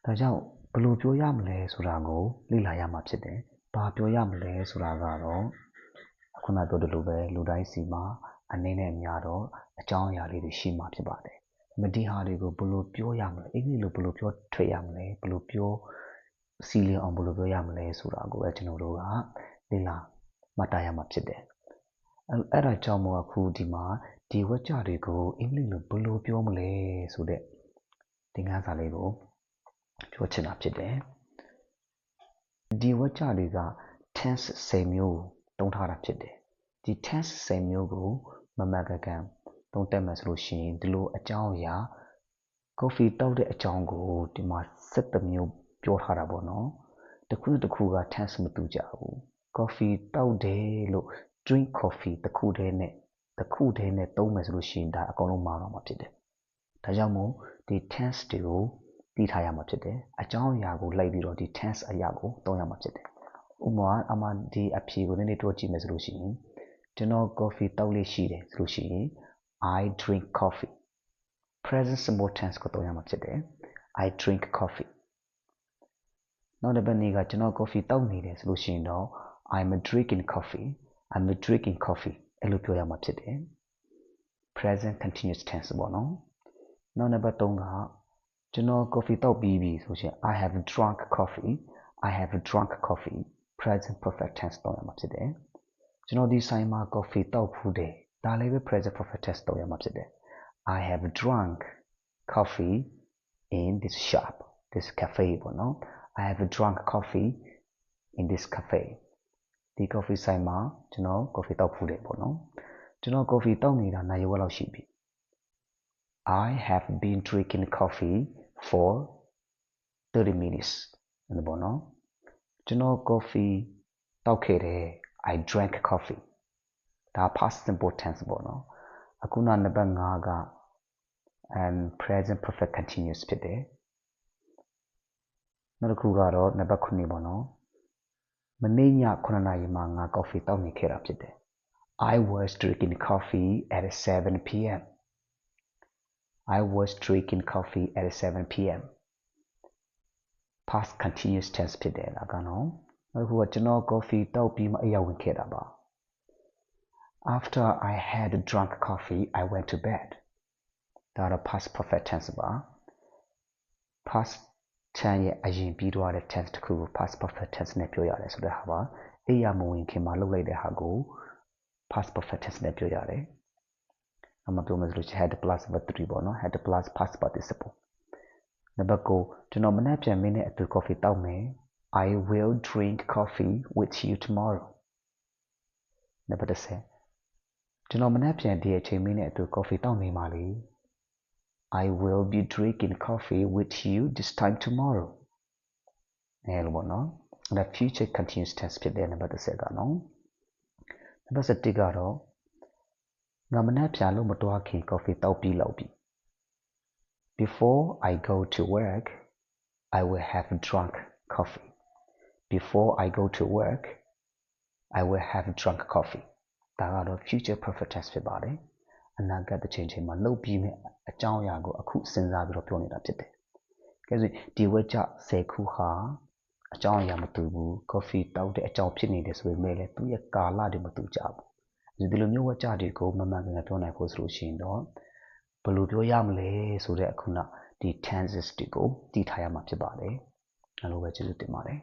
ဒါကြောင့်ဘယ်လိုပြောရမလဲဆိုတာကိုလေ့လာရမှာဖြစ်တယ်။ဘာပြောရမလဲဆိုတာကတော့ခုနပြောသလိုပဲလူတိုင်းစီမှာအနေနဲ့များတော့အကြောင်းအရာလေးတွေရှိမှာဖြစ်ပါတယ်။ဒီဟာတွေကိုဘယ်လိုပြောရမလဲအင်္ဂလိပ်လိုဘယ်လိုပြောထွက်ရမလဲဘယ်လိုပြောစီလျင်အောင်ဘယ်လိုပြောရမလဲဆိုတာကိုပဲကျွန်တော်တို့ကလေ့လာမှတ်သားရမှာဖြစ်တယ်။အဲ့ဒါကြောင့်မို့အခုဒီမှာဒီဝါကျတွေကိုအင်္ဂလိပ်လိုဘယ်လိုပြောမလဲဆိုတဲ့သင်ခန်းစာလေးကိုပြောချင်တာဖြစ်တယ်။ဒီဝါကျတွေက tense 10မျိုးသုံးထားတာဖြစ်တယ်။ဒီ tense 10မျိုးကိုမမှန်ကန်သုံးတတ်မှဆိုလို့ရှိရင်ဒီလိုအကြောင်းအရာ coffee တောက်တဲ့အကြောင်းကိုဒီမှာ7မျိုးပြောထားတာပေါ့နော်။တစ်ခုတစ်ခုက tense မတူကြဘူး။ coffee တောက်တယ်လို့ drink coffee တစ်ခုတည်းနဲ့သုံးမယ်ဆိုလို့ရှိရင်ဒါအကုန်လုံးမှားတော့မှာဖြစ်တယ်။ဒါကြောင့်မို့ဒီ tense တွေကိုသိထားရမှာဖြစ်တယ်။အကြောင်းအရာကိုလိုက်ပြီးတော့ဒီ tense အရာကိုသုံးရမှာဖြစ်တယ်။ဥပမာအမှဒီအဖြေကိုနည်းနည်းတွက်ကြည့်မယ်ဆိုလို့ရှိရင်ကျွန်တော် coffee တောက်လေးရှိတယ်ဆိုလို့ရှိရင် I drink coffee present simple tense ကိုသုံးရမှာဖြစ်တယ်။ I drink coffee နောက်တစ်ပတ်နေ့ကကျွန်တော် coffee တောက်နေတယ်ဆိုလို့ရှိရင်တော့ I'm drinking coffee အဲ့လိုပြောရမှာဖြစ်တယ်။ present continuous tense ပေါ့နော်။နောက်တစ်ပတ်3ကကျွန်တော် coffee တောက်ပြီးပြီဆိုရင် I have drunk coffee present perfect tense သုံးရမှာဖြစ်တယ်။ကျွန်တော်ဒီဆိုင်မှာ coffee တောက်ဖူးတယ်ဒါလည်းပဲ present perfect tense သုံးရမှာဖြစ်တယ်။ I have drunk coffee in this shop this cafe ပေါ့နော်။ I have drunk coffee in this cafe ဒီ coffee ဆိုင်မှာကျွန်တော် coffee တောက်ဖူးတယ်ပေါ့နော်။ကျွန်တော် coffee တောက်နေတာနာရီဝက်လောက်ရှိပြီ။ I have been drinking coffee for 30 minutes ပေါ့နော်။ကျွန်တော် coffee တောက်ခဲ့တယ် I drank coffee ဒါ past simple tense ပေါ့နော်။အခုနံပါတ်5ကpresent perfect continuous ဖြစ်တယ်။နောက်တစ်ခုကတော့နံပါတ်9ပေါ့နော်။မနေ့ည9နာရီမှာငါ coffee တောက်နေခဲ့တာဖြစ်တယ်။ I was drinking coffee at 7 p.m. I was drinking coffee at 7 p.m. past continuous tense ဖြစ်တယ်ဒါကနော်။နောက်တစ်ခုကကျွန်တော် coffee တောက်ပြီးမှအိပ်ယာဝင်ခဲ့တာပါ။ After I had drunk coffee I went to bed ဒါတော့ past perfect tense ပါ past tense ရဲ့အရင်ပြီးသွားတဲ့ tense တစ်ခုကို past perfect tense နဲ့ပြောရတယ်ဆိုတဲ့ဟာပါအိပ်ယာမဝင်ခင်မှာလုပ်လိုက်တဲ့ဟာကို past perfect tense နဲ့ပြောရတယ်အမှပြောမယ်ဆိုလို့ရှိရင် had plus verb 3ပေါ့နော် had plus past participle နံပါတ်9ကျွန်တော်မနေ့ပြန်မင်းနဲ့အတူ coffee တောက်မယ် I will drink coffee with you tomorrow နံပါတ်10ကျွန်တော်မနေ့ပြန်ဒီအချိန်မင်းနဲ့အတူ coffee တောက်နေပါလေ I will be drinking coffee with you this time tomorrow အဲ့လိုပေါ့နော်ဒါ future continuous tense ဖြစ်တဲ့နံပါတ်10ကနော်နံပါတ်11ကတော့ငါမနေ့ပြန်လို့မတွားခင် coffee တောက်ပြီးလောက်ပြီ Before I go to work I will have drunk coffee Before I go to work I will have drunk coffee ဒါကတော့ future perfect tense ဖြစ်ပါတယ်အနာဂတ်တစ်ချိန်မှာလုပ်ပြီးမဲ့အကြောင်းအရာကိုအခုစဉ်းစားပြီးတော့ပြောနေတာဖြစ်တယ်ကဲဆိုဒီဝက်ကြ10ခုဟာအကြောင်းအရာမတူဘူး coffee တောက်တဲ့အကြောင်းဖြစ်နေတယ်ဆိုပေမဲ့လည်းသူ့ရဲ့ကာလတွေမတူကြဘူးဒီလိုမျိုးဝက်ကြတွေကိုမမှန်ကန်ပြောနိုင်ဖို့ဆိုလို့ရှိရင်တော့ဘယ်လိုပြောရမလဲဆိုတဲ့အခုနဒီ tenses တွေကိုသိထားရမှာဖြစ်ပါတယ်အဲ့လိုပဲကျေးဇူးတင်ပါတယ်